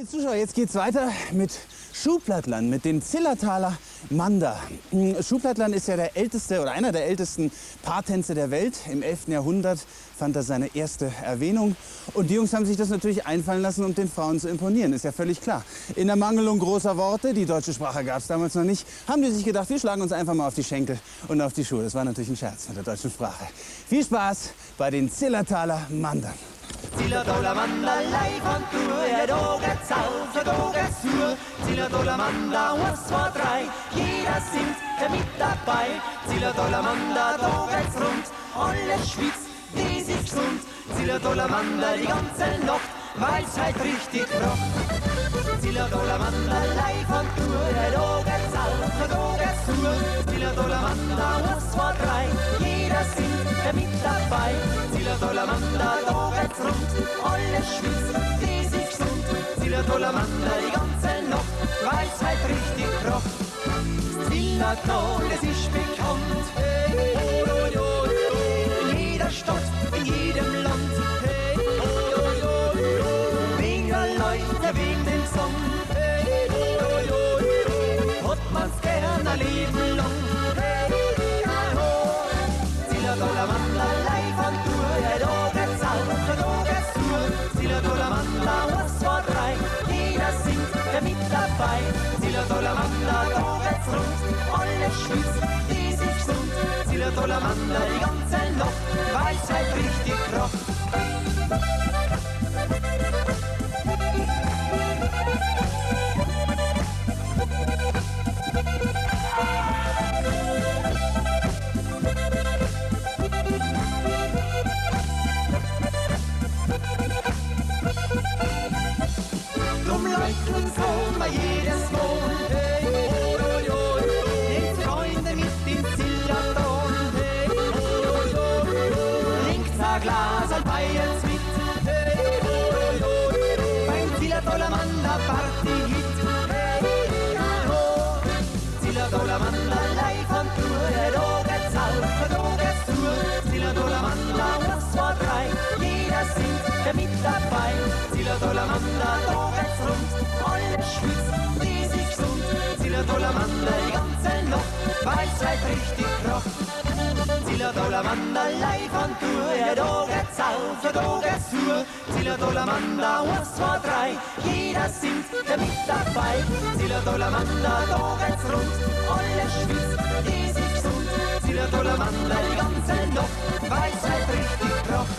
Liebe Zuschauer, jetzt geht's weiter mit Schuhplattlern, mit den Zillertaler Manda. Schuhplattlern ist ja der älteste oder einer der ältesten Paartänze der Welt. Im 11. Jahrhundert fand er seine erste Erwähnung. Und die Jungs haben sich das natürlich einfallen lassen, um den Frauen zu imponieren, ist ja völlig klar. In der Mangelung großer Worte, die deutsche Sprache gab es damals noch nicht, haben die sich gedacht, wir schlagen uns einfach mal auf die Schenkel und auf die Schuhe. Das war natürlich ein Scherz mit der deutschen Sprache. Viel Spaß bei den Zillertaler Mandern. Zillertaler Manda, live on Tour, da geht's auf, da geht's zu. Zillertaler Manda, 1, 2, 3, jeder singt mit dabei. Zillertaler Manda, da geht's rund, alles schwitzt, das ist gesund. Zillertaler Manda, die ganze Nacht, weil's halt richtig rockt. Zillertaler Manda, live on Tour, da geht's auf, da geht's zu. Zillertaler Manda, 1, 2, 3, jeder singt mit dabei. Zillertaler Manda, da geht's rund, alles schwitzt, das ist gesund. Zillertaler Manda, die ganze Nacht, weil's halt richtig rockt. Das Zillertal, das ist bekannt, in jeder Stadt, in jedem Land. Wegen der Leute, wegen dem Song, hat man's gern ein Leben lang. Zillertaler Manda, live on Tour, da geht's auf, da geht's zu. Zillertaler Manda, 1, 2, 3, jeder singt mit dabei. Zillertaler Manda, da geht's rund, alles schwitzt, das ist gesund. Zillertaler Manda, die ganze Nacht, weil's halt richtig rockt. So mal jedes Mal, nehmt Freunde mit ins Zillertal, trinkt ein Glas an Bayerns mit, beim Zillertaler Manda Party-Hit. Zillertaler Manda, live on Tour, da geht's auf, da geht's zu. Zillertaler Manda, 1, 2, 3, jeder singt mit dabei. Zillertaler Manda, da geht's rund, alles schwitzt, das ist gesund. Zillertaler Manda, die ganze Nacht, weil's halt richtig rockt. Zillertaler Manda, live on Tour, da geht's auf, da geht's zu. Zillertaler Manda, 1, 2, 3, jeder singt mit dabei. Zillertaler Manda, da geht's rund, alles schwitzt, das ist gesund. Zillertaler Manda, die ganze Nacht, weil's halt richtig rockt.